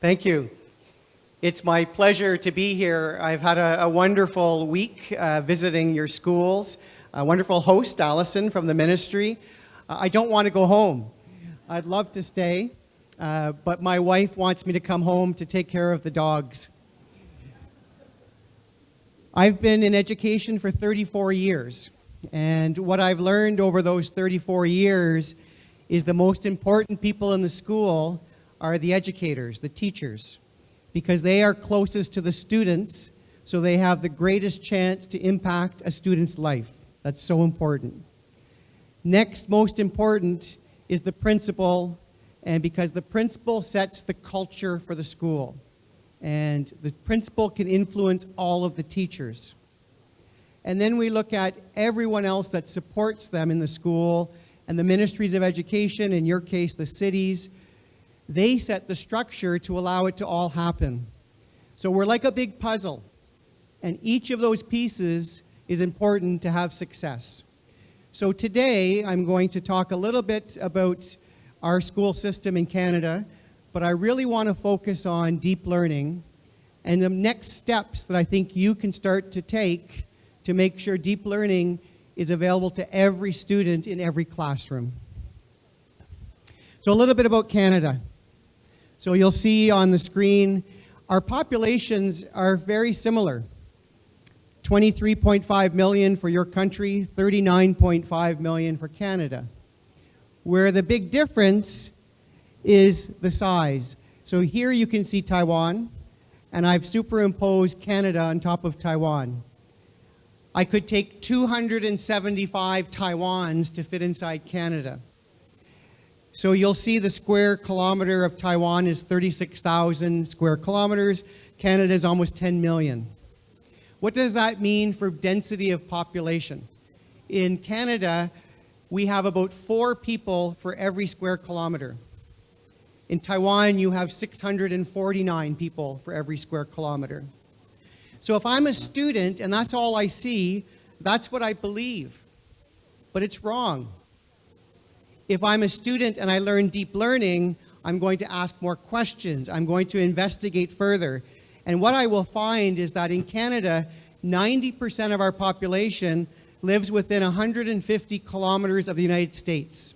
Thank you. It's my pleasure to be here. I've had a wonderful week visiting your schools. A wonderful host, Allison, from the ministry. I don't want to go home. I'd love to stay, but my wife wants me to come home to take care of the dogs. I've been in education for 34 years, and what I've learned over those 34 years is the most important people in the school are the educators, the teachers, because they are closest to the students, so they have the greatest chance to impact a student's life. That's so important. Next most important is the principal, and because the principal sets the culture for the school, and the principal can influence all of the teachers. And then we look at everyone else that supports them in the school, and the ministries of education, in your case, the cities. They set the structure to allow it to all happen. So we're like a big puzzle, and each of those pieces is important to have success. So today, I'm going to talk a little bit about our school system in Canada, but I really want to focus on deep learning and the next steps that I think you can start to take to make sure deep learning is available to every student in every classroom. So a little bit about Canada. So you'll see on the screen, our populations are very similar. 23.5 million for your country, 39.5 million for Canada. Where the big difference is the size. So here you can see Taiwan, and I've superimposed Canada on top of Taiwan. I could take 275 Taiwans to fit inside Canada. So you'll see the square kilometer of Taiwan is 36,000 square kilometers. Canada is almost 10 million. What does that mean for density of population? In Canada, we have about 4 people for every square kilometer. In Taiwan, you have 649 people for every square kilometer. So if I'm a student and that's all I see, that's what I believe. But it's wrong. If I'm a student and I learn deep learning, I'm going to ask more questions. I'm going to investigate further. And what I will find is that in Canada, 90% of our population lives within 150 kilometers of the United States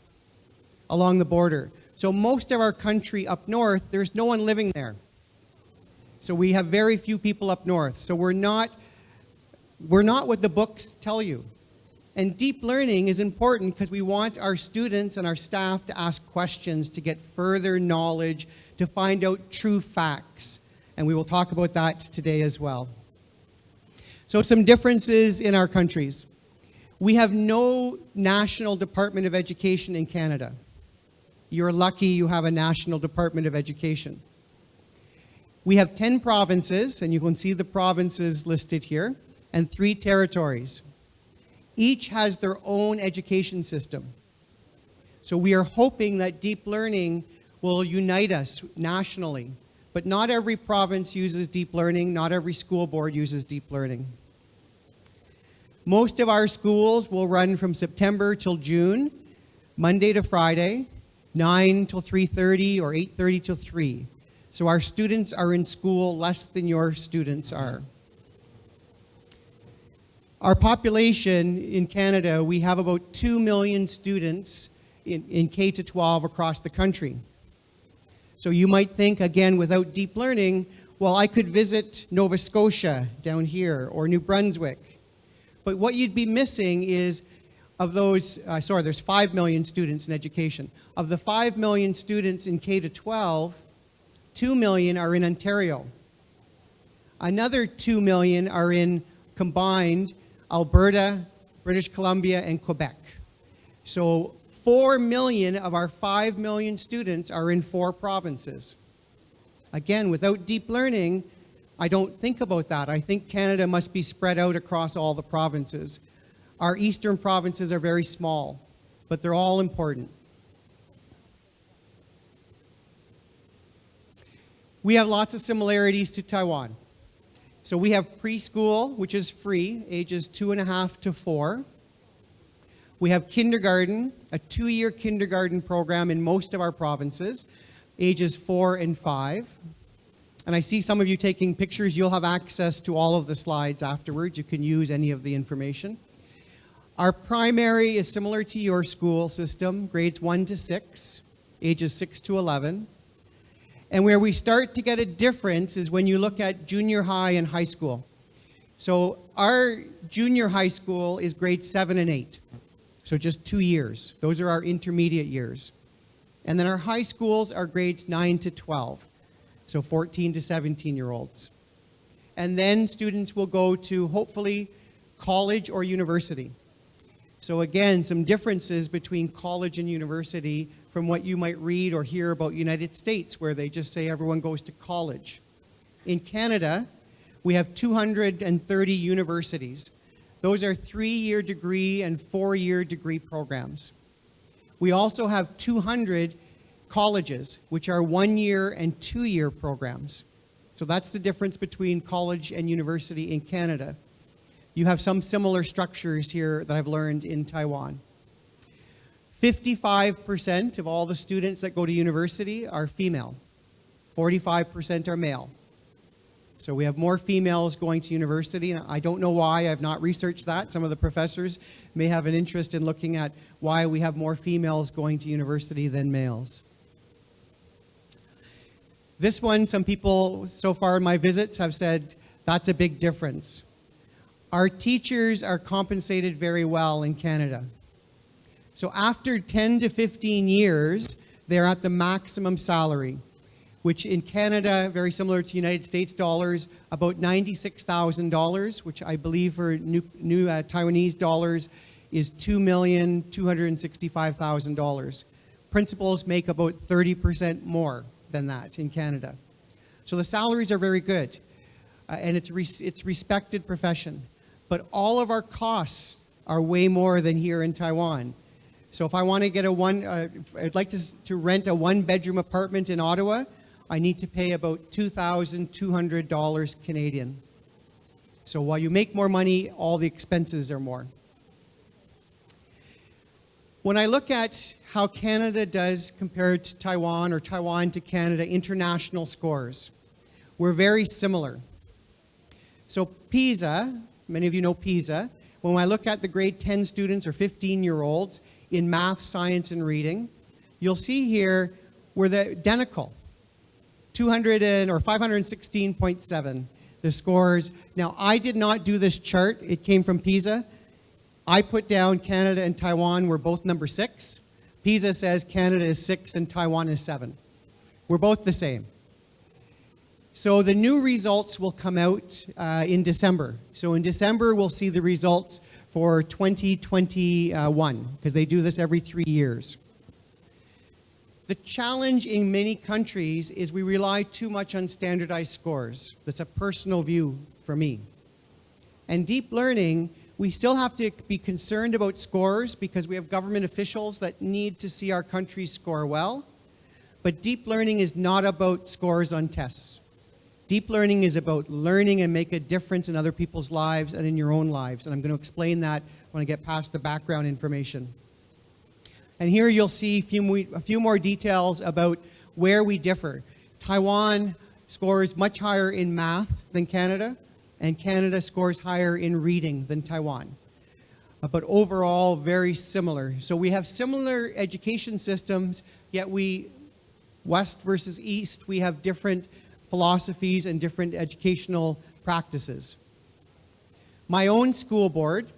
along the border. So most of our country up north, there's no one living there. So we have very few people up north. So we're not what the books tell you. And deep learning is important because we want our students and our staff to ask questions, to get further knowledge, to find out true facts. And we will talk about that today as well. So some differences in our countries. We have no National Department of Education in Canada. You're lucky you have a National Department of Education. We have 10 provinces, and you can see the provinces listed here, and 3 territories. Each has their own education system. So we are hoping that deep learning will unite us nationally. But not every province uses deep learning. Not every school board uses deep learning. Most of our schools will run from September till June, Monday to Friday, 9 till 3:30 or 8:30 till 3. So our students are in school less than your students are. Our population in Canada, we have about 2 million students in K-12 across the country. So you might think, again, without deep learning, well, I could visit Nova Scotia down here or New Brunswick. But what you'd be missing is, of those, there's 5 million students in education. Of the 5 million students in K-12, 2 million are in Ontario. Another 2 million are in combined Alberta, British Columbia, and Quebec. So 4 million of our 5 million students are in 4 provinces. Again, without deep learning, I don't think about that. I think Canada must be spread out across all the provinces. Our eastern provinces are very small, but they're all important. We have lots of similarities to Taiwan. So we have preschool, which is free, ages 2.5 to 4. We have kindergarten, a 2-year kindergarten program in most of our provinces, ages 4 and 5. And I see some of you taking pictures. You'll have access to all of the slides afterwards. You can use any of the information. Our primary is similar to your school system, grades 1 to 6, ages 6 to 11. And where we start to get a difference is when you look at junior high and high school. So our junior high school is grades 7 and 8. So just 2 years. Those are our intermediate years. And then our high schools are grades 9 to 12. So 14 to 17-year-olds. And then students will go to, hopefully, college or university. So again, some differences between college and university from what you might read or hear about United States, where they just say everyone goes to college. In Canada, we have 230 universities. Those are 3-year degree and 4-year degree programs. We also have 200 colleges, which are 1-year and 2-year programs. So that's the difference between college and university in Canada. You have some similar structures here that I've learned in Taiwan. 55% of all the students that go to university are female. 45% are male. So we have more females going to university. And I don't know why. I've not researched that. Some of the professors may have an interest in looking at why we have more females going to university than males. This one, some people so far in my visits have said, that's a big difference. Our teachers are compensated very well in Canada. So after 10 to 15 years, they're at the maximum salary, which in Canada, very similar to United States dollars, about $96,000, which I believe for new Taiwanese dollars is $2,265,000. Principals make about 30% more than that in Canada. So the salaries are very good, and it's respected profession. But all of our costs are way more than here in Taiwan. So if I want to get I'd like to rent a 1-bedroom apartment in Ottawa, I need to pay about $2,200 Canadian. So while you make more money, all the expenses are more. When I look at how Canada does compared to Taiwan or Taiwan to Canada international scores, we're very similar. So PISA, many of you know PISA. When I look at the grade 10 students or 15-year-olds in math, science, and reading, you'll see here we're identical. 516.7, the scores. Now, I did not do this chart. It came from PISA. I put down Canada and Taiwan were both number 6. PISA says Canada is 6 and Taiwan is 7. We're both the same. So the new results will come out in December. So in December, we'll see the results for 2021, because they do this every 3 years. The challenge in many countries is we rely too much on standardized scores. That's a personal view for me. And deep learning, we still have to be concerned about scores because we have government officials that need to see our country score well. But deep learning is not about scores on tests. Deep learning is about learning and make a difference in other people's lives and in your own lives. And I'm going to explain that when I get past the background information. And here you'll see a few more details about where we differ. Taiwan scores much higher in math than Canada, and Canada scores higher in reading than Taiwan. But overall, very similar. So we have similar education systems, yet West versus East, we have different philosophies and different educational practices. My own school board,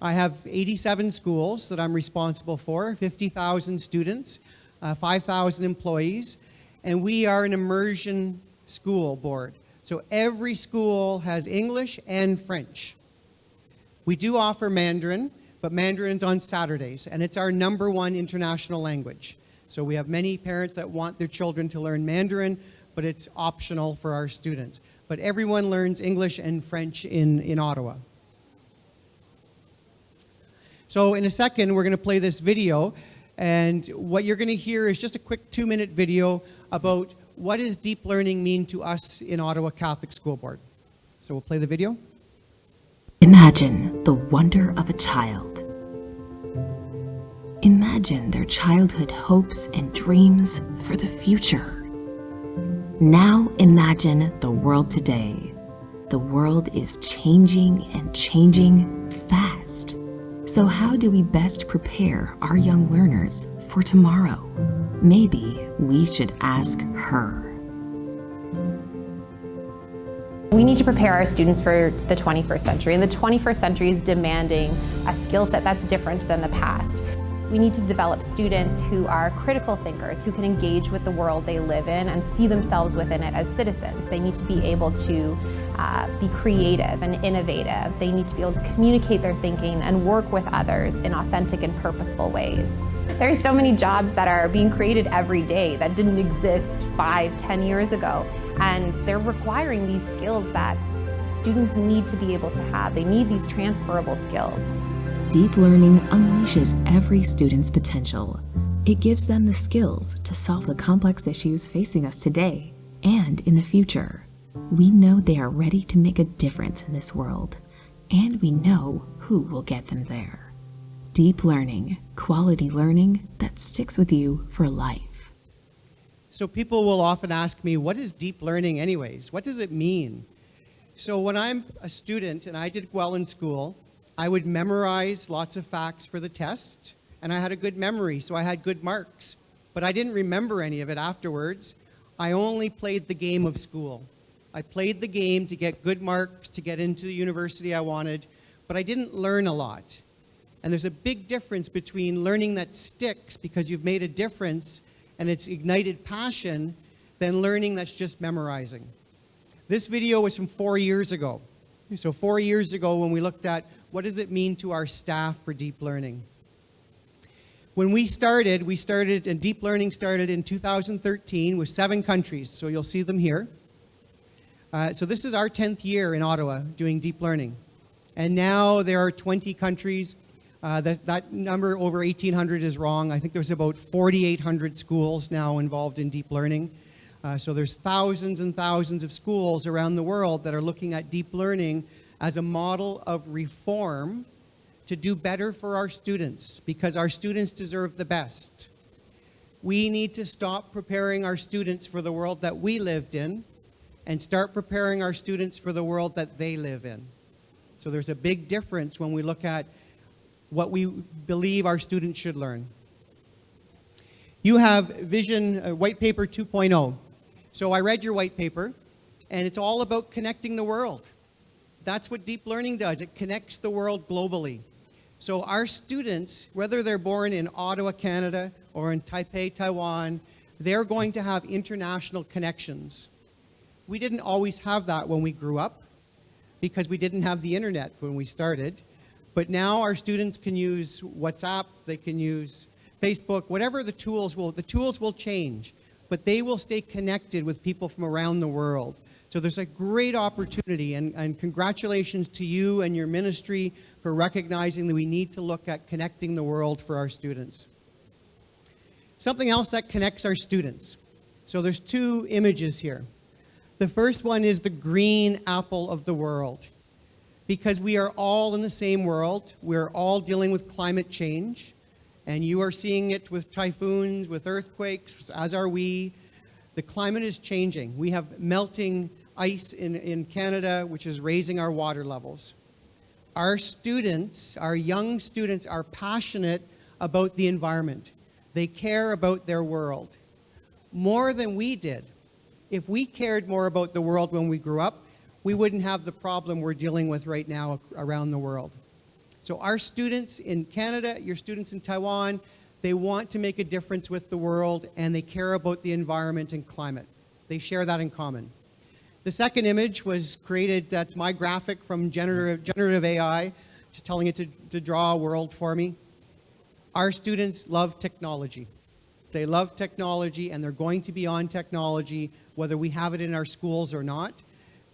I have 87 schools that I'm responsible for, 50,000 students, 5,000 employees, and we are an immersion school board. So every school has English and French. We do offer Mandarin, but Mandarin's on Saturdays, and it's our #1 international language. So we have many parents that want their children to learn Mandarin, but it's optional for our students. But everyone learns English and French in Ottawa. So in a second, we're going to play this video, and what you're going to hear is just a quick 2-minute video about what does deep learning mean to us in Ottawa Catholic School Board. So we'll play the video. Imagine the wonder of a child. Imagine their childhood hopes and dreams for the future. Now imagine the world today. The world is changing and changing fast. So how do we best prepare our young learners for tomorrow? Maybe we should ask her. We need to prepare our students for the 21st century, and the 21st century is demanding a skill set that's different than the past. We need to develop students who are critical thinkers, who can engage with the world they live in and see themselves within it as citizens. They need to be able to be creative and innovative. They need to be able to communicate their thinking and work with others in authentic and purposeful ways. There are so many jobs that are being created every day that didn't exist 5, 10 years ago, and they're requiring these skills that students need to be able to have. They need these transferable skills. Deep learning unleashes every student's potential. It gives them the skills to solve the complex issues facing us today and in the future. We know they are ready to make a difference in this world, and we know who will get them there. Deep learning, quality learning that sticks with you for life. So people will often ask me, what is deep learning anyways? What does it mean? So when I'm a student and I did well in school, I would memorize lots of facts for the test, and I had a good memory, so I had good marks. But I didn't remember any of it afterwards. I only played the game of school. I played the game to get good marks, to get into the university I wanted, but I didn't learn a lot. And there's a big difference between learning that sticks because you've made a difference and it's ignited passion than learning that's just memorizing. This video was from 4 years ago. So 4 years ago when we looked at what does it mean to our staff for deep learning. When we started, and deep learning started in 2013 with 7 countries, so you'll see them here. So this is our 10th year in Ottawa doing deep learning. And now there are 20 countries. That number over 1,800 is wrong. I think there's about 4,800 schools now involved in deep learning. So there's thousands and thousands of schools around the world that are looking at deep learning as a model of reform to do better for our students, because our students deserve the best. We need to stop preparing our students for the world that we lived in and start preparing our students for the world that they live in. So there's a big difference when we look at what we believe our students should learn. You have Vision White Paper 2.0. So I read your white paper, and it's all about connecting the world. That's what deep learning does. It connects the world globally. So our students, whether they're born in Ottawa, Canada, or in Taipei, Taiwan, they're going to have international connections. We didn't always have that when we grew up because we didn't have the internet when we started. But now our students can use WhatsApp, they can use Facebook, whatever the tools will change, but they will stay connected with people from around the world. So there's a great opportunity, and congratulations to you and your ministry for recognizing that we need to look at connecting the world for our students. Something else that connects our students. So there's 2 images here. The first one is the green apple of the world. Because we are all in the same world, we're all dealing with climate change, and you are seeing it with typhoons, with earthquakes, as are we. The climate is changing. We have melting ice in Canada, which is raising our water levels. Our students, our young students, are passionate about the environment. They care about their world more than we did. If we cared more about the world when we grew up, we wouldn't have the problem we're dealing with right now around the world. So our students in Canada, your students in Taiwan, they want to make a difference with the world, and they care about the environment and climate. They share that in common. The second image was created, that's my graphic from generative AI, just telling it to draw a world for me. Our students love technology. They love technology, and they're going to be on technology, whether we have it in our schools or not.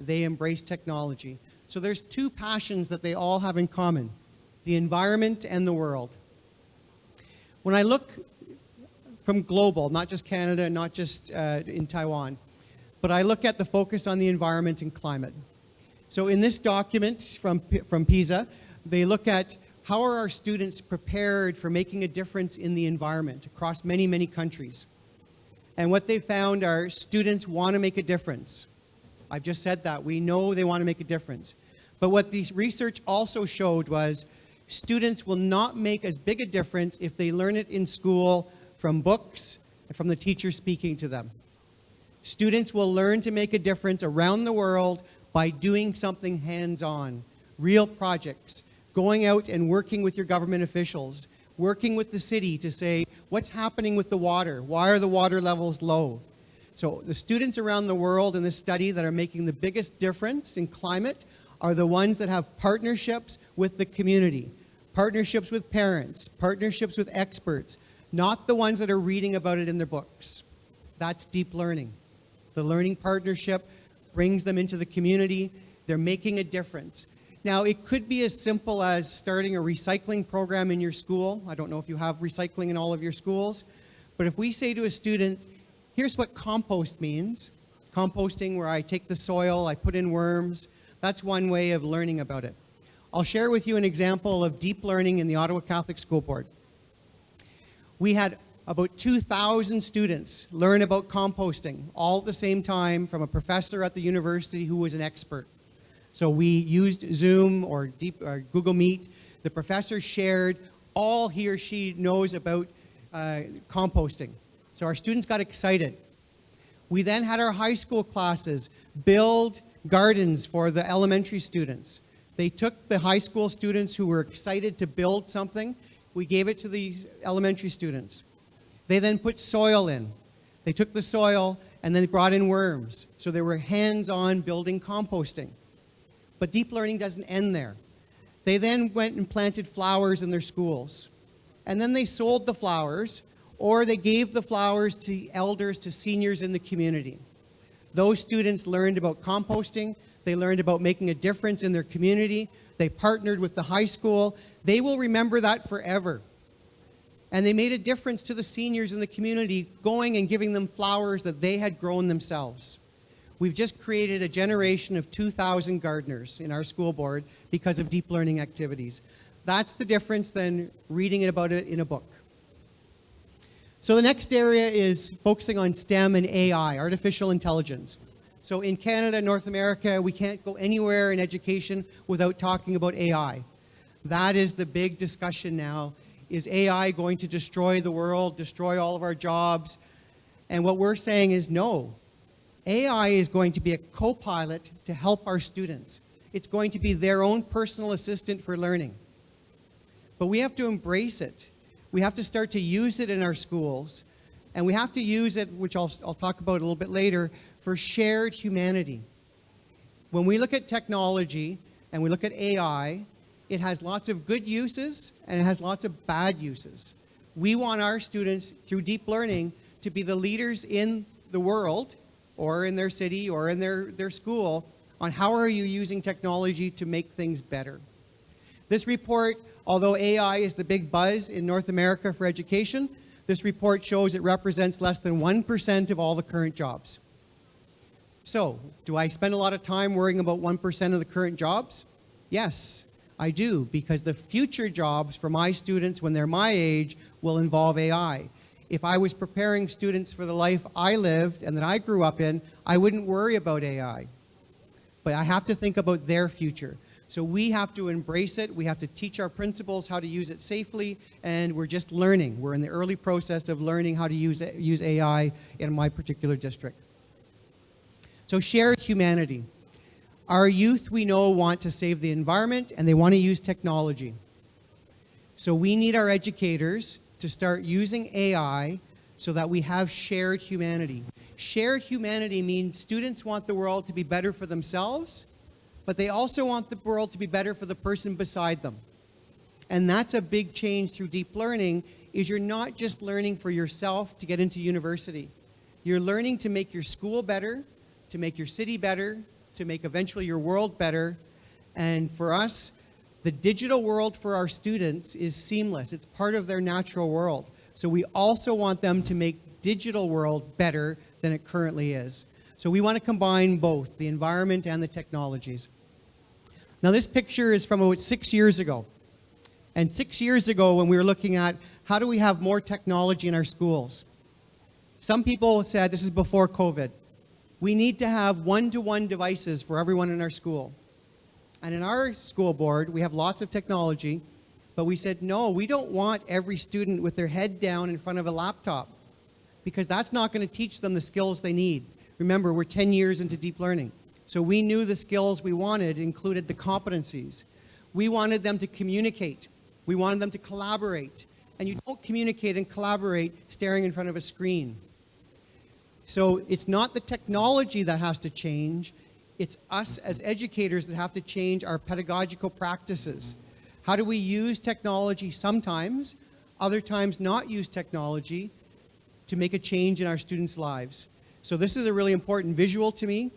They embrace technology. So there's 2 passions that they all have in common, the environment and the world. When I look from global, not just Canada, not just in Taiwan, but I look at the focus on the environment and climate. So in this document from PISA, they look at how are our students prepared for making a difference in the environment across many, many countries. And what they found are students want to make a difference. I've just said that. We know they want to make a difference. But what the research also showed was students will not make as big a difference if they learn it in school from books and from the teacher speaking to them. Students will learn to make a difference around the world by doing something hands-on, real projects, going out and working with your government officials, working with the city to say, what's happening with the water? Why are the water levels low? So the students around the world in this study that are making the biggest difference in climate are the ones that have partnerships with the community, partnerships with parents, partnerships with experts, not the ones that are reading about it in their books. That's deep learning. The learning partnership brings them into the community. They're making a difference. Now, it could be as simple as starting a recycling program in your school. I don't know if you have recycling in all of your schools, but if we say to a student, here's what compost means. Composting, where I take the soil, I put in worms. That's one way of learning about it. I'll share with you an example of deep learning in the Ottawa Catholic School Board. We had about 2,000 students learn about composting all at the same time from a professor at the university who was an expert. So we used Zoom or Google Meet. The professor shared all he or she knows about composting. So our students got excited. We then had our high school classes build gardens for the elementary students. They took the high school students who were excited to build something. We gave it to the elementary students. They then put soil in. They took the soil and then they brought in worms. So they were hands-on building composting. But deep learning doesn't end there. They then went and planted flowers in their schools. And then they sold the flowers, or they gave the flowers to elders, to seniors in the community. Those students learned about composting. They learned about making a difference in their community. They partnered with the high school. They will remember that forever. And they made a difference to the seniors in the community, going and giving them flowers that they had grown themselves. We've just created a generation of 2,000 gardeners in our school board because of deep learning activities. That's the difference than reading about it in a book. So the next area is focusing on STEM and AI, artificial intelligence. So in Canada, North America, we can't go anywhere in education without talking about AI. That is the big discussion now. Is AI going to destroy the world, destroy all of our jobs? And what we're saying is no. AI is going to be a co-pilot to help our students. It's going to be their own personal assistant for learning. But we have to embrace it. We have to start to use it in our schools. And we have to use it, which I'll talk about a little bit later, for shared humanity. When we look at technology and we look at AI, it has lots of good uses and it has lots of bad uses. We want our students, through deep learning, to be the leaders in the world, or in their city, or in their school, on how are you using technology to make things better. This report, although AI is the big buzz in North America for education, this report shows it represents less than 1% of all the current jobs. So, do I spend a lot of time worrying about 1% of the current jobs? Yes, I do, because the future jobs for my students when they're my age will involve AI. If I was preparing students for the life I lived and that I grew up in, I wouldn't worry about AI. But I have to think about their future. So we have to embrace it. We have to teach our principals how to use it safely, and we're just learning. We're in the early process of learning how to use AI in my particular district. So shared humanity. Our youth, we know, want to save the environment, and they want to use technology. So we need our educators to start using AI so that we have shared humanity. Shared humanity means students want the world to be better for themselves, but they also want the world to be better for the person beside them. And that's a big change through deep learning, is you're not just learning for yourself to get into university. You're learning to make your school better, to make your city better, to make eventually your world better. And for us, the digital world for our students is seamless. It's part of their natural world. So we also want them to make digital world better than it currently is. So we want to combine both, the environment and the technologies. Now this picture is from about 6 years ago. And 6 years ago when we were looking at how do we have more technology in our schools, Some people said, this is before COVID, we need to have one-to-one devices for everyone in our school. And in our school board, we have lots of technology, but we said, no, we don't want every student with their head down in front of a laptop, because that's not going to teach them the skills they need. Remember, we're 10 years into deep learning. So we knew the skills we wanted included the competencies. We wanted them to communicate. We wanted them to collaborate. And you don't communicate and collaborate staring in front of a screen. So it's not the technology that has to change. It's us as educators that have to change our pedagogical practices. How do we use technology sometimes, other times not use technology to make a change in our students' lives? So this is a really important visual to me.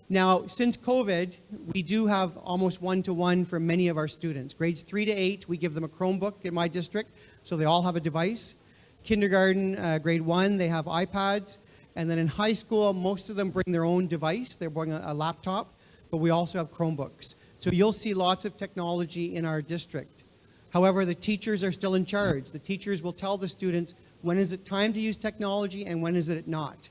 Now, since COVID, we do have almost one-to-one for many of our students. Grades 3 to 8, we give them a Chromebook in my district, so they all have a device. Kindergarten, grade 1, they have iPads. And then in high school, most of them bring their own device. They bring a laptop, but we also have Chromebooks. So you'll see lots of technology in our district. However, the teachers are still in charge. The teachers will tell the students when is it time to use technology and when is it not.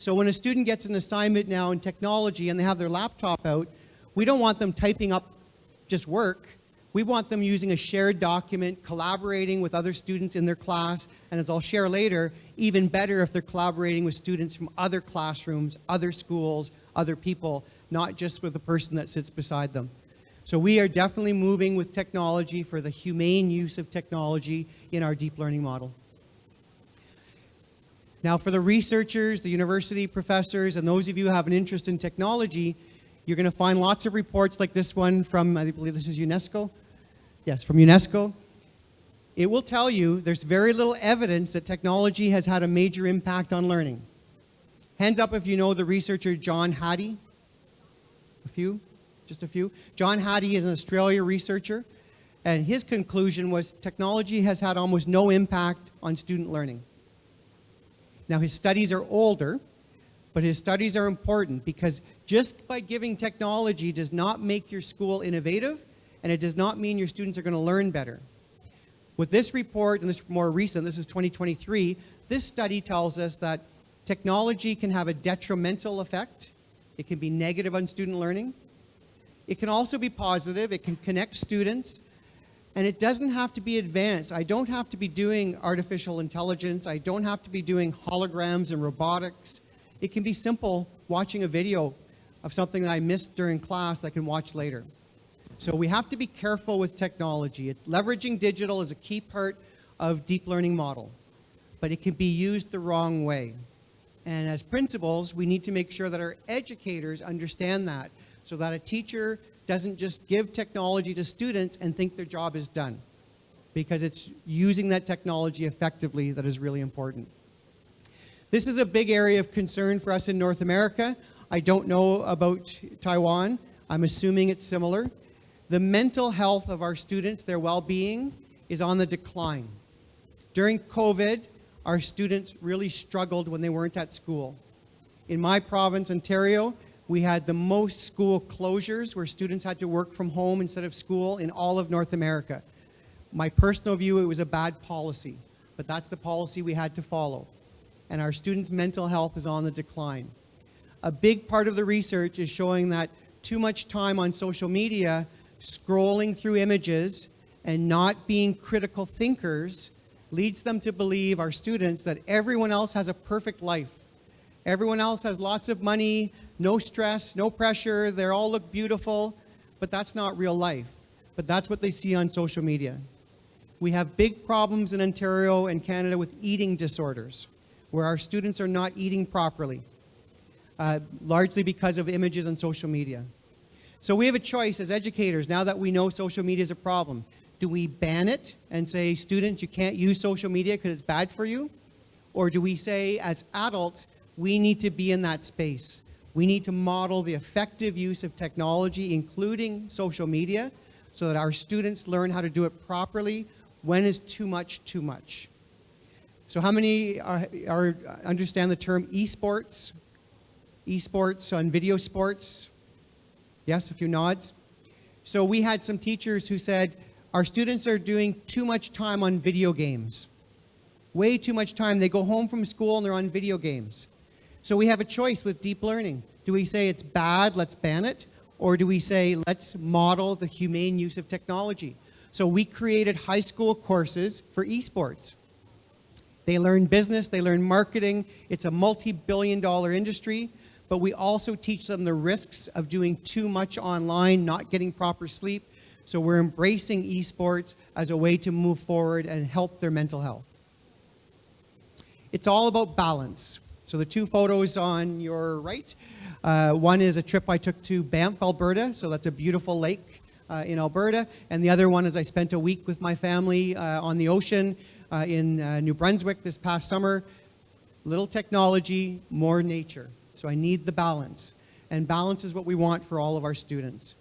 So when a student gets an assignment now in technology and they have their laptop out, we don't want them typing up just work. We want them using a shared document, collaborating with other students in their class, and as I'll share later, even better if they're collaborating with students from other classrooms, other schools, other people, not just with the person that sits beside them. So we are definitely moving with technology for the humane use of technology in our deep learning model. Now for the researchers, the university professors, and those of you who have an interest in technology, you're going to find lots of reports like this one from, I believe this is UNESCO. Yes, from UNESCO. It will tell you there's very little evidence that technology has had a major impact on learning. Hands up if you know the researcher John Hattie. A few? Just a few? John Hattie is an Australian researcher, and his conclusion was technology has had almost no impact on student learning. Now his studies are older, but his studies are important because just by giving technology does not make your school innovative, and it does not mean your students are going to learn better. With this report, and this is more recent, this is 2023, this study tells us that technology can have a detrimental effect. It can be negative on student learning. It can also be positive. It can connect students. And it doesn't have to be advanced. I don't have to be doing artificial intelligence. I don't have to be doing holograms and robotics. It can be simple, watching a video of something that I missed during class that I can watch later. So we have to be careful with technology. It's leveraging digital is a key part of deep learning model, but it can be used the wrong way. And as principals, we need to make sure that our educators understand that, so that a teacher doesn't just give technology to students and think their job is done, because it's using that technology effectively that is really important. This is a big area of concern for us in North America. I don't know about Taiwan. I'm assuming it's similar. The mental health of our students, their well-being, is on the decline. During COVID, our students really struggled when they weren't at school. In my province, Ontario, we had the most school closures where students had to work from home instead of school in all of North America. My personal view, it was a bad policy, but that's the policy we had to follow. And our students' mental health is on the decline. A big part of the research is showing that too much time on social media, scrolling through images, and not being critical thinkers leads them to believe, our students, that everyone else has a perfect life. Everyone else has lots of money, no stress, no pressure, they all look beautiful, but that's not real life. But that's what they see on social media. We have big problems in Ontario and Canada with eating disorders, where our students are not eating properly, largely because of images on social media. So we have a choice as educators, now that we know social media is a problem. Do we ban it and say, students, you can't use social media because it's bad for you? Or do we say, as adults, we need to be in that space? We need to model the effective use of technology, including social media, so that our students learn how to do it properly. When is too much too much? So how many understand the term esports? Esports on video sports? Yes, a few nods. So we had some teachers who said, our students are doing too much time on video games. Way too much time. They go home from school and they're on video games. So we have a choice with deep learning. Do we say it's bad, let's ban it? Or do we say, let's model the humane use of technology? So we created high school courses for esports. They learn business, they learn marketing. It's a multi-billion-dollar industry, but we also teach them the risks of doing too much online, not getting proper sleep. So we're embracing esports as a way to move forward and help their mental health. It's all about balance. So the two photos on your right, one is a trip I took to Banff, Alberta. So that's a beautiful lake in Alberta. And the other one is I spent a week with my family on the ocean in New Brunswick this past summer. Little technology, more nature. So I need the balance. And balance is what we want for all of our students.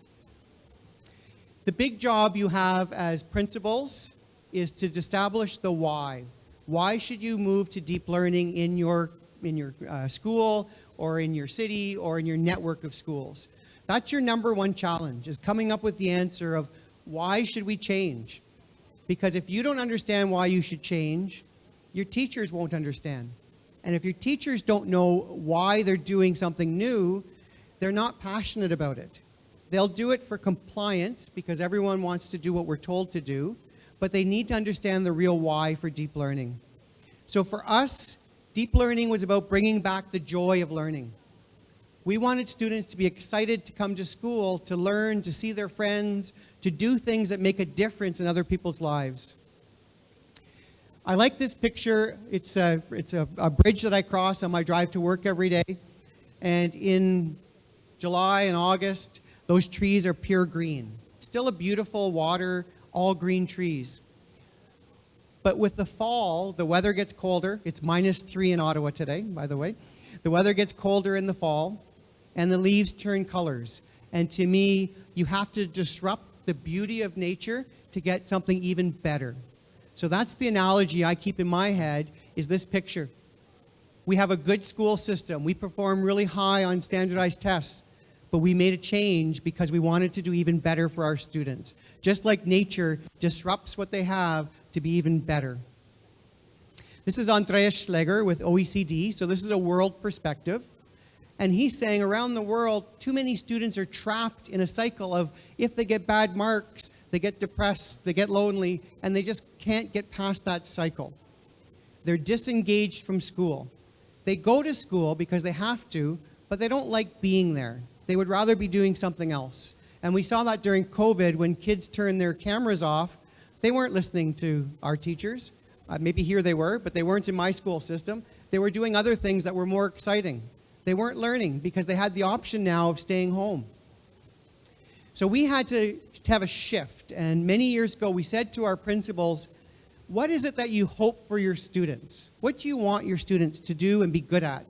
The big job you have as principals is to establish the why. Why should you move to deep learning in your school or in your city or in your network of schools? That's your number one challenge, is coming up with the answer of why should we change? Because if you don't understand why you should change, your teachers won't understand. And if your teachers don't know why they're doing something new, they're not passionate about it. They'll do it for compliance because everyone wants to do what we're told to do, but they need to understand the real why for deep learning. So for us, deep learning was about bringing back the joy of learning. We wanted students to be excited to come to school, to learn, to see their friends, to do things that make a difference in other people's lives. I like this picture. It's a bridge that I cross on my drive to work every day. And in July and August, those trees are pure green. Still a beautiful water, all green trees. But with the fall, the weather gets colder. It's -3 in Ottawa today, by the way. The weather gets colder in the fall, and the leaves turn colors. And to me, you have to disrupt the beauty of nature to get something even better. So that's the analogy I keep in my head, is this picture. We have a good school system. We perform really high on standardized tests, but we made a change because we wanted to do even better for our students. Just like nature disrupts what they have to be even better. This is Andreas Schleger with OECD, so this is a world perspective. And he's saying around the world, too many students are trapped in a cycle of if they get bad marks, they get depressed, they get lonely, and they just can't get past that cycle. They're disengaged from school. They go to school because they have to, but they don't like being there. They would rather be doing something else. And we saw that during COVID when kids turned their cameras off. They weren't listening to our teachers. Maybe here they were, but they weren't in my school system. They were doing other things that were more exciting. They weren't learning because they had the option now of staying home. So we had to have a shift. And many years ago, we said to our principals, what is it that you hope for your students? What do you want your students to do and be good at?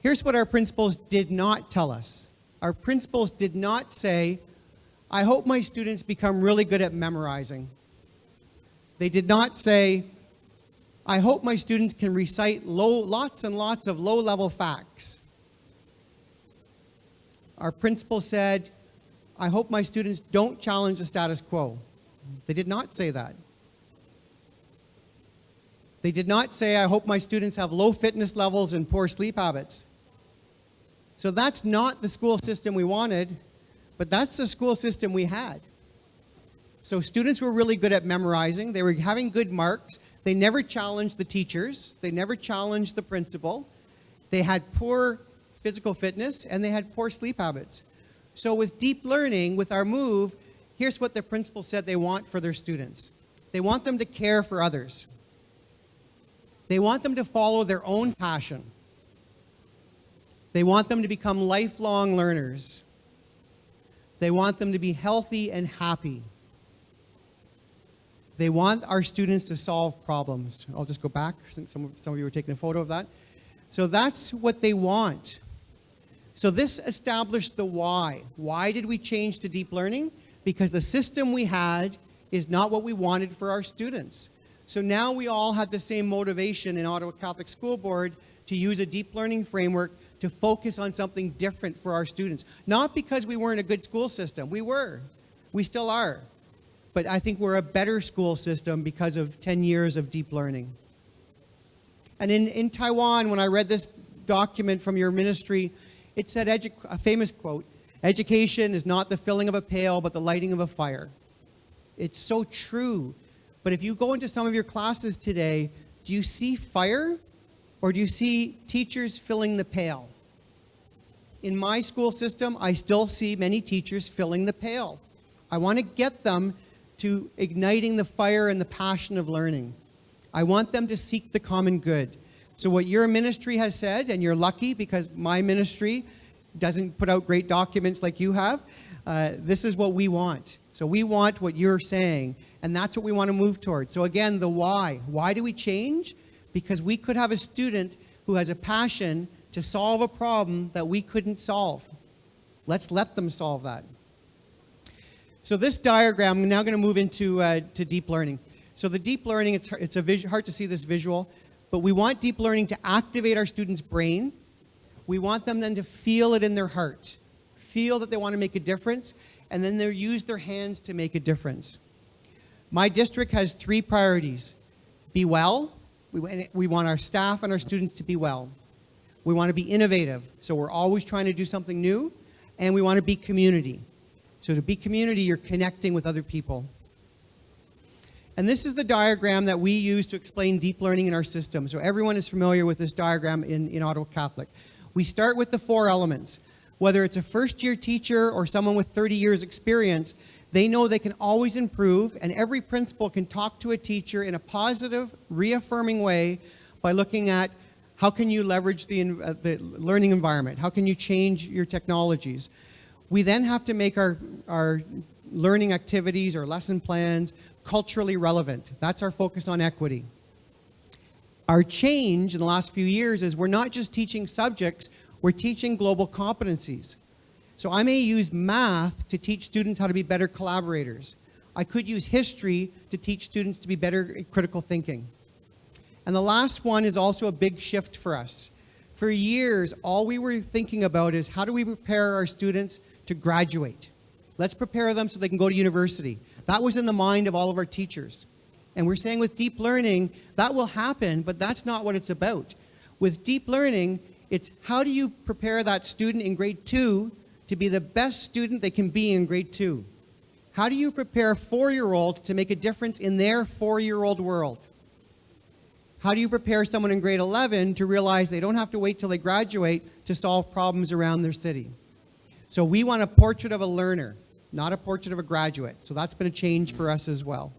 Here's what our principals did not tell us. Our principals did not say, I hope my students become really good at memorizing. They did not say, I hope my students can recite lots and lots of low-level facts. Our principal said, I hope my students don't challenge the status quo. They did not say that. They did not say, I hope my students have low fitness levels and poor sleep habits. So that's not the school system we wanted, but that's the school system we had. So students were really good at memorizing. They were having good marks. They never challenged the teachers. They never challenged the principal. They had poor physical fitness, and they had poor sleep habits. So with deep learning, with our move, here's what the principal said they want for their students. They want them to care for others. They want them to follow their own passion. They want them to become lifelong learners. They want them to be healthy and happy. They want our students to solve problems. I'll just go back, since some of you were taking a photo of that. So that's what they want. So this established the why. Why did we change to deep learning? Because the system we had is not what we wanted for our students. So now we all had the same motivation in Ottawa Catholic School Board to use a deep learning framework to focus on something different for our students. Not because we weren't a good school system. We were. We still are. but I think we're a better school system because of 10 years of deep learning. And in Taiwan, when I read this document from your ministry, it said a famous quote, "Education is not the filling of a pail, but the lighting of a fire." It's so true. But if you go into some of your classes today, do you see fire or do you see teachers filling the pail? In my school system, I still see many teachers filling the pail. I want to get them to igniting the fire and the passion of learning. I want them to seek the common good. So what your ministry has said, and you're lucky because my ministry doesn't put out great documents like you have, this is what we want. So we want what you're saying, and that's what we want to move towards. So again, the why. Why do we change? Because we could have a student who has a passion to solve a problem that we couldn't solve. Let's let them solve that. So this diagram, I'm now going to move into to deep learning. So the deep learning, it's hard to see this visual, but we want deep learning to activate our students' brain. We want them then to feel it in their heart, feel that they want to make a difference, and then they use their hands to make a difference. My district has 3 priorities. Be well. We want our staff and our students to be well. We want to be innovative, so we're always trying to do something new, and we want to be community. So to be community, you're connecting with other people. And this is the diagram that we use to explain deep learning in our system. So everyone is familiar with this diagram in Ottawa Catholic. We start with the 4 elements. Whether it's a first-year teacher or someone with 30 years experience, they know they can always improve, and every principal can talk to a teacher in a positive, reaffirming way by looking at how can you leverage the learning environment? How can you change your technologies? We then have to make our learning activities or lesson plans culturally relevant. That's our focus on equity. Our change in the last few years is we're not just teaching subjects, we're teaching global competencies. So I may use math to teach students how to be better collaborators. I could use history to teach students to be better at critical thinking. And the last one is also a big shift for us. For years, all we were thinking about is how do we prepare our students to graduate? Let's prepare them so they can go to university. That was in the mind of all of our teachers. And we're saying with deep learning, that will happen, but that's not what it's about. With deep learning, it's how do you prepare that student in grade 2 to be the best student they can be in grade 2? How do you prepare a 4-year-old to make a difference in their 4-year-old world? How do you prepare someone in grade 11 to realize they don't have to wait till they graduate to solve problems around their city? So we want a portrait of a learner, not a portrait of a graduate. So that's been a change for us as well.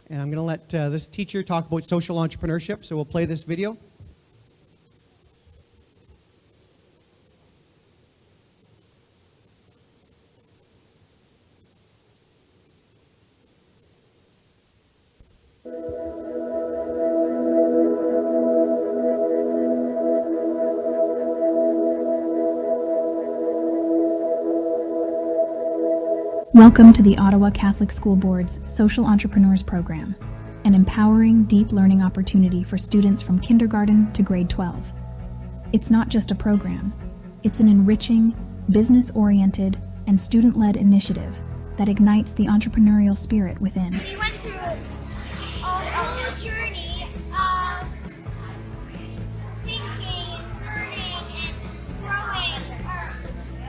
And I'm going to let this teacher talk about social entrepreneurship. So we'll play this video. Welcome to the Ottawa Catholic School Board's Social Entrepreneurs Program, an empowering, deep learning opportunity for students from kindergarten to grade 12. It's not just a program, it's an enriching, business-oriented, and student-led initiative that ignites the entrepreneurial spirit within. We went through a whole journey of thinking and learning and growing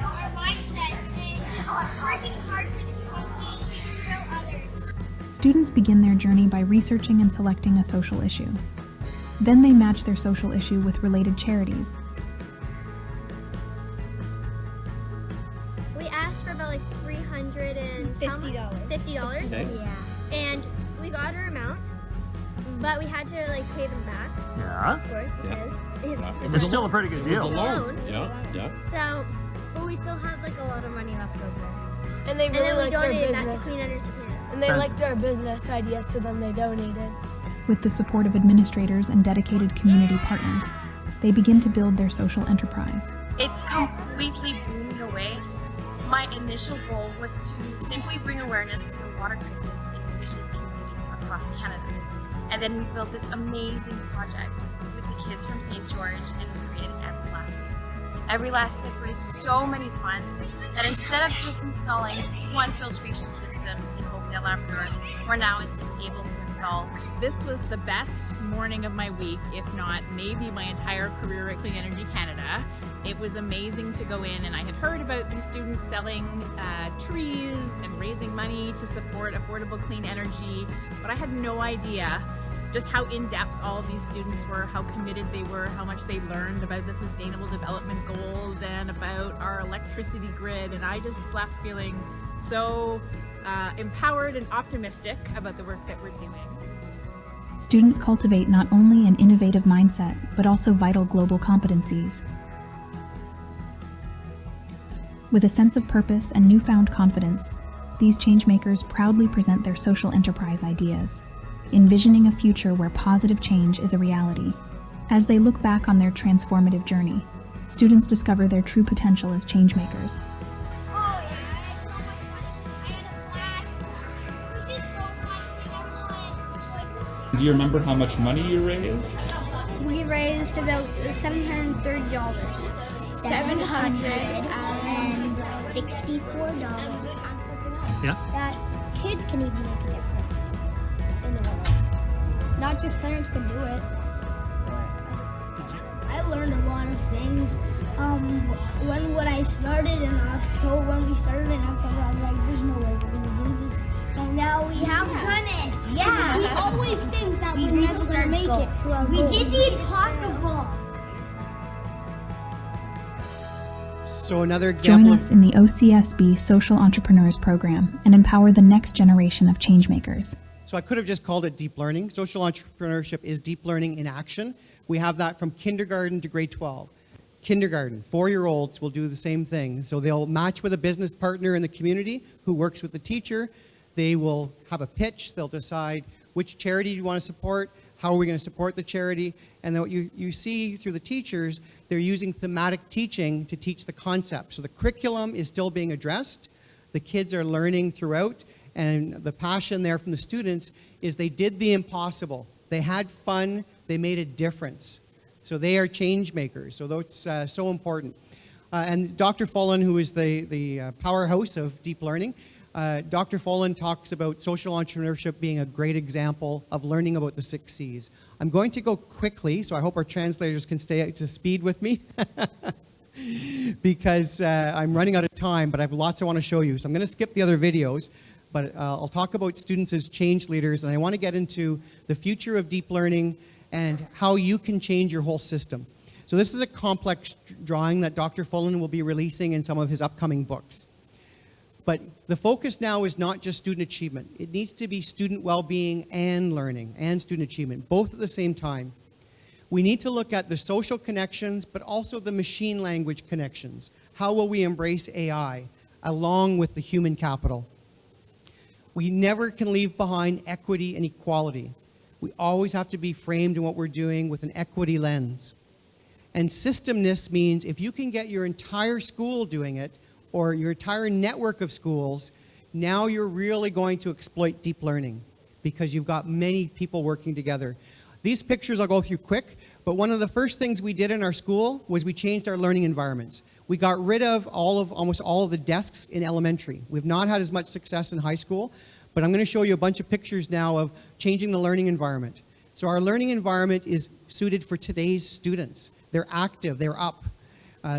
our mindsets and just working hard for the community and grow others. Students begin their journey by researching and selecting a social issue. Then they match their social issue with related charities. We asked for about like $350. Okay. Yeah. And we got our amount, but we had to like pay them back, Yeah. of course, because It was still a pretty good It was deal. a loan. Yeah. So, but we still had like a lot of money left over. And they And really then we liked our donated that to business. Clean Energy Canada. And they liked our business idea, so then they donated. With the support of administrators and dedicated community partners, they begin to build their social enterprise. It completely blew me away. My initial goal was to simply bring awareness to the water crisis in Indigenous communities across Canada. And then we built this amazing project with the kids from St. George and created everlasting. Every last sip raised so many funds that instead of just installing one filtration system in Oakdale, Labrador, we're now able to install. This was the best morning of my week, if not maybe my entire career at Clean Energy Canada. It was amazing to go in, and I had heard about these students selling trees and raising money to support affordable clean energy, but I had no idea just how in-depth all of these students were, how committed they were, how much they learned about the Sustainable Development Goals and about our electricity grid, and I just left feeling so empowered and optimistic about the work that we're doing. Students cultivate not only an innovative mindset, but also vital global competencies. With a sense of purpose and newfound confidence, these changemakers proudly present their social enterprise ideas, envisioning a future where positive change is a reality. As they look back on their transformative journey, students discover their true potential as changemakers. Oh yeah, I had so much fun. I had a blast. It was just so fun seeing everyone joyful. Do you remember how much money you raised? We raised about $730. $764. Yeah. That kids can even make a difference in the world. Not just parents can do it. I learned a lot of things. When I started in October, I was like, there's no way we're gonna do this. And now we have done it. Yeah. We always think that we're never gonna make it to our goal. We did the impossible. So another example. Join us in the OCSB Social Entrepreneurs Program and empower the next generation of changemakers. So I could have just called it deep learning. Social entrepreneurship is deep learning in action. We have that from kindergarten to grade 12. Kindergarten, 4-year-olds will do the same thing. So they'll match with a business partner in the community who works with the teacher. They will have a pitch. They'll decide which charity you want to support, how are we going to support the charity. And then what you see through the teachers, they're using thematic teaching to teach the concept. So the curriculum is still being addressed. The kids are learning throughout. And the passion there from the students is they did the impossible. They had fun. They made a difference. So they are change makers. So that's so important. And Dr. Fullen, who is the powerhouse of deep learning, Dr. Fullen talks about social entrepreneurship being a great example of learning about the 6 C's. I'm going to go quickly, so I hope our translators can stay up to speed with me because I'm running out of time, but I have lots I want to show you. So I'm going to skip the other videos, but I'll talk about students as change leaders, and I want to get into the future of deep learning and how you can change your whole system. So this is a complex drawing that Dr. Fullen will be releasing in some of his upcoming books. But the focus now is not just student achievement. It needs to be student well-being and learning and student achievement, both at the same time. We need to look at the social connections, but also the machine language connections. How will we embrace AI along with the human capital? We never can leave behind equity and equality. We always have to be framed in what we're doing with an equity lens. And systemness means if you can get your entire school doing it, or your entire network of schools, now you're really going to exploit deep learning because you've got many people working together. These pictures I'll go through quick, but one of the first things we did in our school was we changed our learning environments. We got rid of almost all of the desks in elementary. We've not had as much success in high school, but I'm going to show you a bunch of pictures now of changing the learning environment. So our learning environment is suited for today's students. They're active, they're up.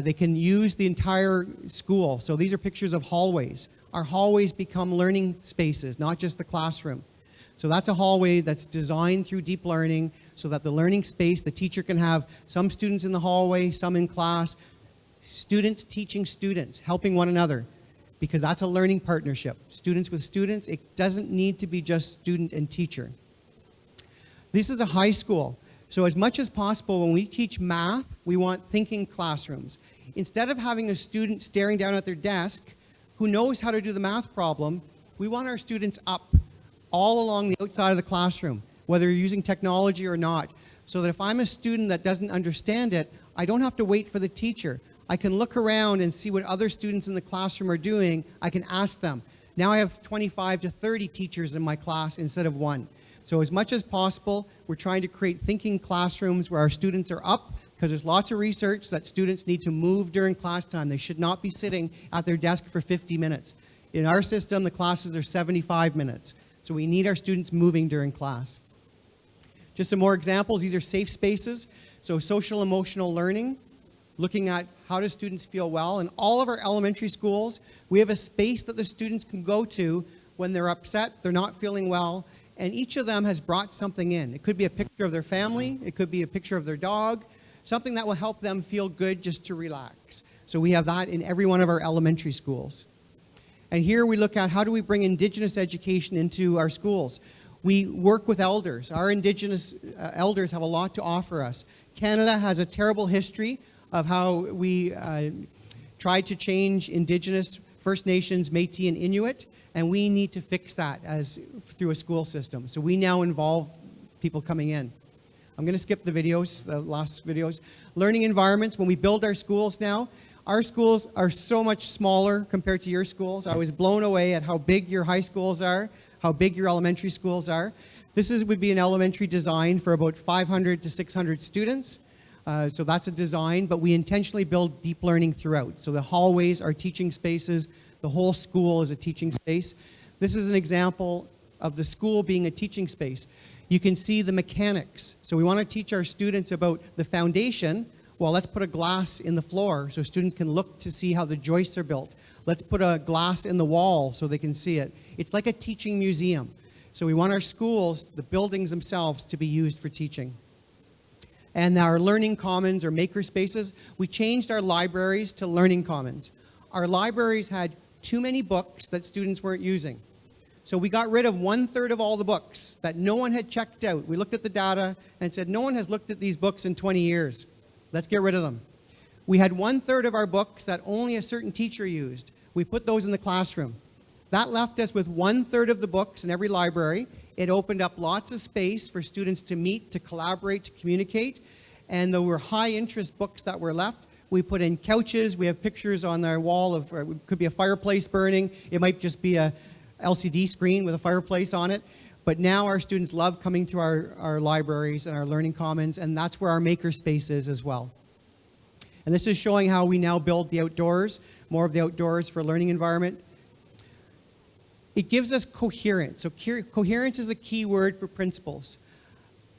They can use the entire school. So these are pictures of hallways. Our hallways become learning spaces, not just the classroom. So that's a hallway that's designed through deep learning so that the learning space, the teacher can have some students in the hallway, some in class, students teaching students, helping one another, because that's a learning partnership. Students with students, it doesn't need to be just student and teacher. This is a high school. So as much as possible, when we teach math, we want thinking classrooms. Instead of having a student staring down at their desk who knows how to do the math problem, we want our students up all along the outside of the classroom, whether you're using technology or not, so that if I'm a student that doesn't understand it, I don't have to wait for the teacher. I can look around and see what other students in the classroom are doing. I can ask them. Now I have 25 to 30 teachers in my class instead of one. So as much as possible, we're trying to create thinking classrooms where our students are up, because there's lots of research that students need to move during class time. They should not be sitting at their desk for 50 minutes. In our system, the classes are 75 minutes. So we need our students moving during class. Just some more examples. These are safe spaces. So social emotional learning, looking at how do students feel well. In all of our elementary schools, we have a space that the students can go to when they're upset, they're not feeling well, and each of them has brought something in. It could be a picture of their family, it could be a picture of their dog, something that will help them feel good just to relax. So we have that in every one of our elementary schools. And here we look at how do we bring Indigenous education into our schools. We work with elders. Our Indigenous elders have a lot to offer us. Canada has a terrible history of how we tried to change Indigenous, First Nations, Métis, and Inuit, and we need to fix that through a school system. So we now involve people coming in. I'm going to skip the videos, the last videos. Learning environments, when we build our schools now, our schools are so much smaller compared to your schools. I was blown away at how big your high schools are, how big your elementary schools are. This would be an elementary design for about 500 to 600 students. So that's a design, but we intentionally build deep learning throughout. So the hallways are teaching spaces. The whole school is a teaching space. This is an example of the school being a teaching space. You can see the mechanics. So we want to teach our students about the foundation. Well, let's put a glass in the floor so students can look to see how the joists are built. Let's put a glass in the wall so they can see it. It's like a teaching museum. So we want our schools, the buildings themselves, to be used for teaching. And our learning commons or maker spaces, we changed our libraries to learning commons. Our libraries had too many books that students weren't using. So we got rid of 1/3 of all the books that no one had checked out. We looked at the data and said, no one has looked at these books in 20 years. Let's get rid of them. We had 1/3 of our books that only a certain teacher used. We put those in the classroom. That left us with 1/3 of the books in every library. It opened up lots of space for students to meet, to collaborate, to communicate. And there were high interest books that were left. We put in couches. We have pictures on our wall of, it could be a fireplace burning. It might just be a LCD screen with a fireplace on it. But now our students love coming to our libraries and our learning commons, and that's where our maker space is as well. And this is showing how we now build the outdoors, more of the outdoors for a learning environment. It gives us coherence. So coherence is a key word for principals.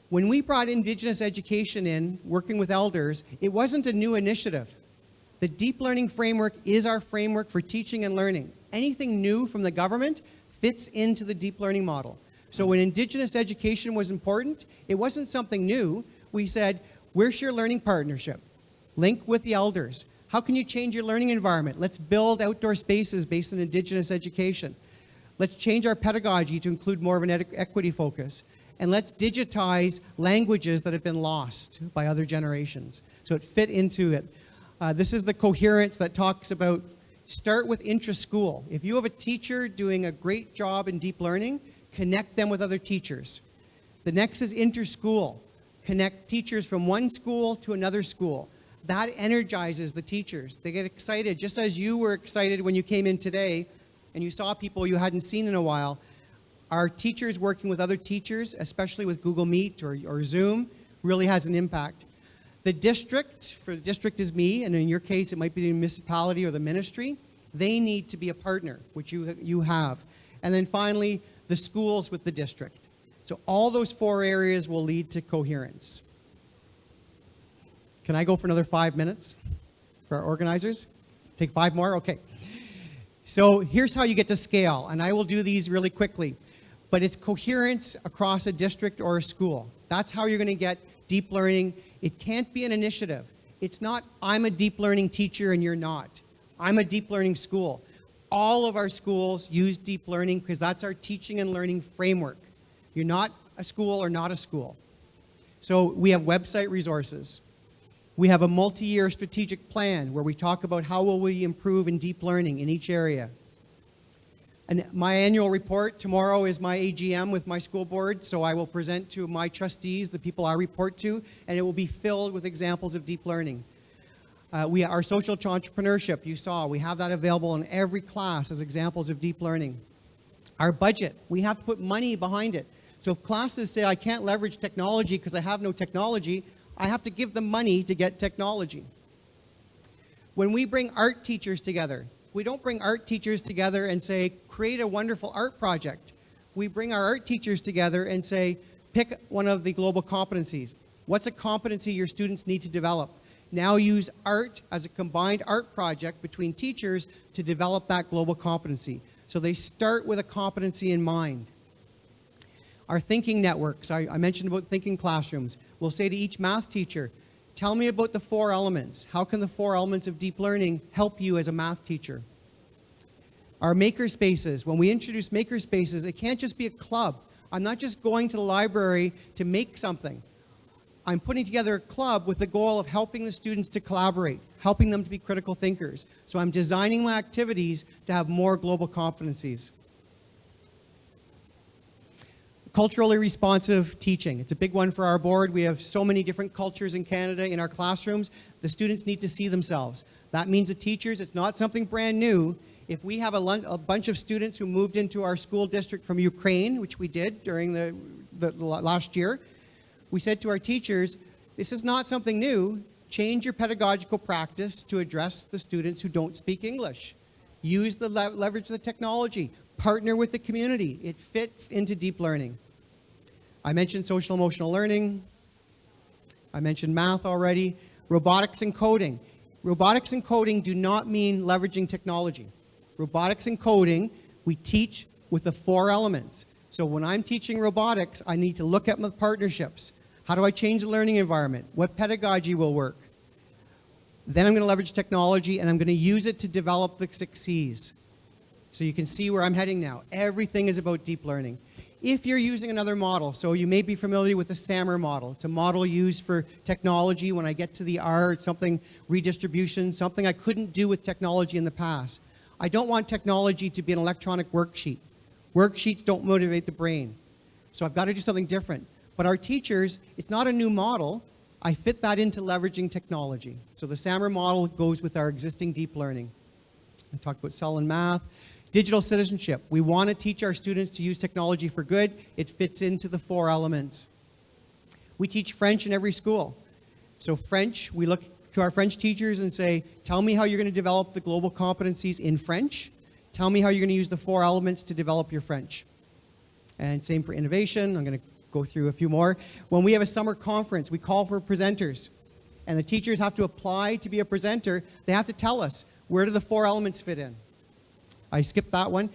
When we brought Indigenous education in, working with elders, it wasn't a new initiative. The deep learning framework is our framework for teaching and learning. Anything new from the government fits into the deep learning model. So when Indigenous education was important, it wasn't something new. We said, where's your learning partnership? Link with the elders. How can you change your learning environment? Let's build outdoor spaces based on Indigenous education. Let's change our pedagogy to include more of an equity focus. And let's digitize languages that have been lost by other generations. So it fit into it. This is the coherence that talks about start with intra-school. If you have a teacher doing a great job in deep learning, connect them with other teachers. The next is inter-school. Connect teachers from one school to another school. That energizes the teachers. They get excited, just as you were excited when you came in today and you saw people you hadn't seen in a while. Our teachers working with other teachers, especially with Google Meet or Zoom, really has an impact. The district, for the district is me, and in your case it might be the municipality or the ministry, they need to be a partner, which you have. And then finally, the schools with the district. So all those 4 areas will lead to coherence. Can I go for another 5 minutes for our organizers? Take 5 more? Okay. So here's how you get to scale, and I will do these really quickly. But it's coherence across a district or a school. That's how you're going to get deep learning. It can't be an initiative. It's not, I'm a deep learning teacher and you're not. I'm a deep learning school. All of our schools use deep learning because that's our teaching and learning framework. You're not a school or not a school. So we have website resources. We have a multi-year strategic plan where we talk about how will we improve in deep learning in each area. And my annual report tomorrow is my AGM with my school board, so I will present to my trustees, the people I report to, and it will be filled with examples of deep learning. Our social entrepreneurship, you saw, we have that available in every class as examples of deep learning. Our budget, we have to put money behind it. So if classes say, I can't leverage technology because I have no technology, I have to give them money to get technology. When we bring art teachers together, we don't bring art teachers together and say, create a wonderful art project. We bring our art teachers together and say, pick one of the global competencies. What's a competency your students need to develop? Now use art as a combined art project between teachers to develop that global competency. So they start with a competency in mind. Our thinking networks, I mentioned about thinking classrooms. We'll say to each math teacher, tell me about the 4 elements. How can the 4 elements of deep learning help you as a math teacher? Our makerspaces, when we introduce makerspaces, it can't just be a club. I'm not just going to the library to make something. I'm putting together a club with the goal of helping the students to collaborate, helping them to be critical thinkers. So I'm designing my activities to have more global competencies. Culturally responsive teaching. It's a big one for our board. We have so many different cultures in Canada in our classrooms. The students need to see themselves. That means the teachers, it's not something brand new. If we have a bunch of students who moved into our school district from Ukraine, which we did during the last year, we said to our teachers, this is not something new. Change your pedagogical practice to address the students who don't speak English. Use the leverage the technology. Partner with the community. It fits into deep learning. I mentioned social emotional learning. I mentioned math already. Robotics and coding. Robotics and coding do not mean leveraging technology. Robotics and coding, we teach with the 4 elements. So when I'm teaching robotics, I need to look at my partnerships. How do I change the learning environment? What pedagogy will work? Then I'm going to leverage technology, and I'm going to use it to develop the 6 C's. So you can see where I'm heading now. Everything is about deep learning. If you're using another model, so you may be familiar with the SAMR model. It's a model used for technology. When I get to the R, it's something redistribution, something I couldn't do with technology in the past. I don't want technology to be an electronic worksheet. Worksheets don't motivate the brain. So I've got to do something different. But our teachers, it's not a new model. I fit that into leveraging technology. So the SAMR model goes with our existing deep learning. I talked about cell and math. Digital citizenship. We want to teach our students to use technology for good. It fits into the 4 elements. We teach French in every school. So French, we look to our French teachers and say, tell me how you're going to develop the global competencies in French. Tell me how you're going to use the 4 elements to develop your French. And same for innovation. I'm going to go through a few more. When we have a summer conference, we call for presenters. And the teachers have to apply to be a presenter. They have to tell us, where do the 4 elements fit in? I skipped that one.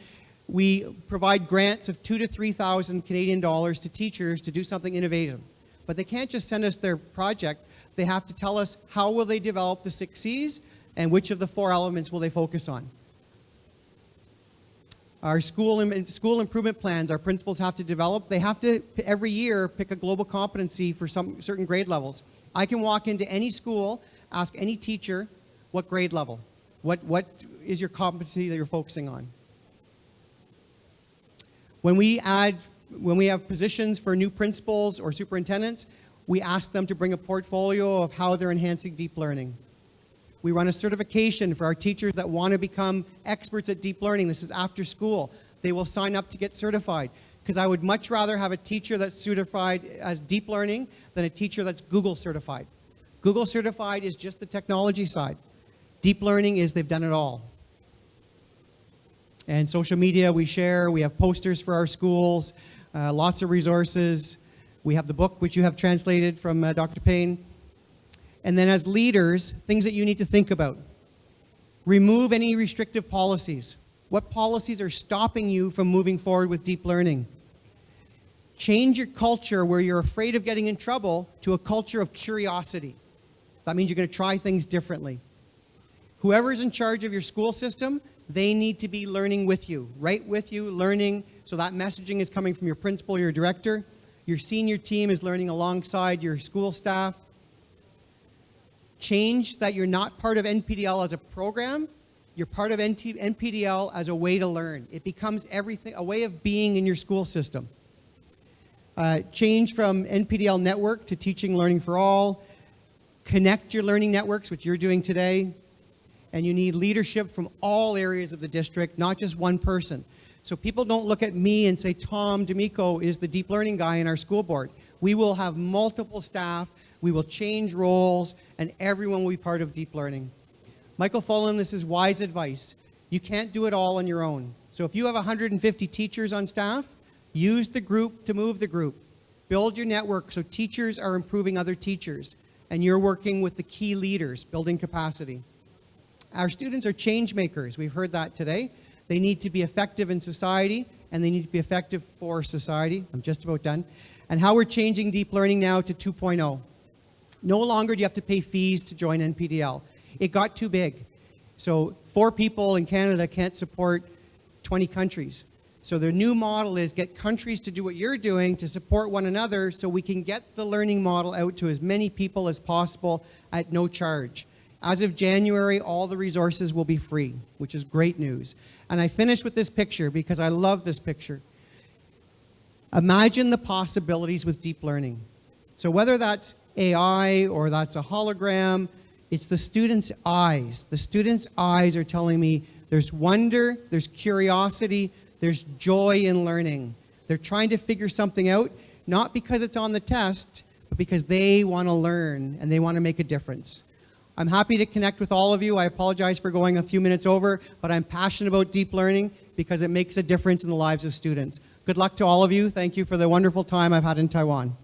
We provide grants of $2,000 to $3,000 Canadian dollars to teachers to do something innovative. But they can't just send us their project. They have to tell us how will they develop the 6 C's and which of the 4 elements will they focus on. Our school improvement plans, our principals have to develop. They have to, every year, pick a global competency for some certain grade levels. I can walk into any school, ask any teacher, what grade level? What is your competency that you're focusing on? When we have positions for new principals or superintendents, we ask them to bring a portfolio of how they're enhancing deep learning. We run a certification for our teachers that want to become experts at deep learning. This is after school. They will sign up to get certified, because I would much rather have a teacher that's certified as deep learning than a teacher that's Google certified. Google certified is just the technology side. Deep learning is they've done it all. And social media we share. We have posters for our schools, lots of resources. We have the book, which you have translated from Dr. Payne. And then as leaders, things that you need to think about. Remove any restrictive policies. What policies are stopping you from moving forward with deep learning? Change your culture where you're afraid of getting in trouble to a culture of curiosity. That means you're going to try things differently. Whoever's in charge of your school system, they need to be learning with you, right with you, learning. So that messaging is coming from your principal, your director. Your senior team is learning alongside your school staff. Change that you're not part of NPDL as a program. You're part of NPDL as a way to learn. It becomes everything, a way of being in your school system. Change from NPDL network to teaching learning for all. Connect your learning networks, which you're doing today. And you need leadership from all areas of the district, not just one person. So people don't look at me and say, Tom D'Amico is the deep learning guy in our school board. We will have multiple staff We will change roles, and everyone will be part of deep learning. Michael Fullen, this is wise advice. You can't do it all on your own. So if you have 150 teachers on staff, use the group to move the group. Build your network so teachers are improving other teachers, and you're working with the key leaders, building capacity. Our students are change makers. We've heard that today. They need to be effective in society, and they need to be effective for society. I'm just about done. And how we're changing deep learning now to 2.0. No longer do you have to pay fees to join NPDL. It got too big. So 4 people in Canada can't support 20 countries. So the new model is get countries to do what you're doing to support one another so we can get the learning model out to as many people as possible at no charge. As of January, all the resources will be free, which is great news. And I finish with this picture because I love this picture. Imagine the possibilities with deep learning. So whether that's AI or that's a hologram, it's the students' eyes. The students' eyes are telling me there's wonder, there's curiosity, there's joy in learning. They're trying to figure something out, not because it's on the test, but because they want to learn and they want to make a difference. I'm happy to connect with all of you. I apologize for going a few minutes over, but I'm passionate about deep learning because it makes a difference in the lives of students. Good luck to all of you. Thank you for the wonderful time I've had in Taiwan.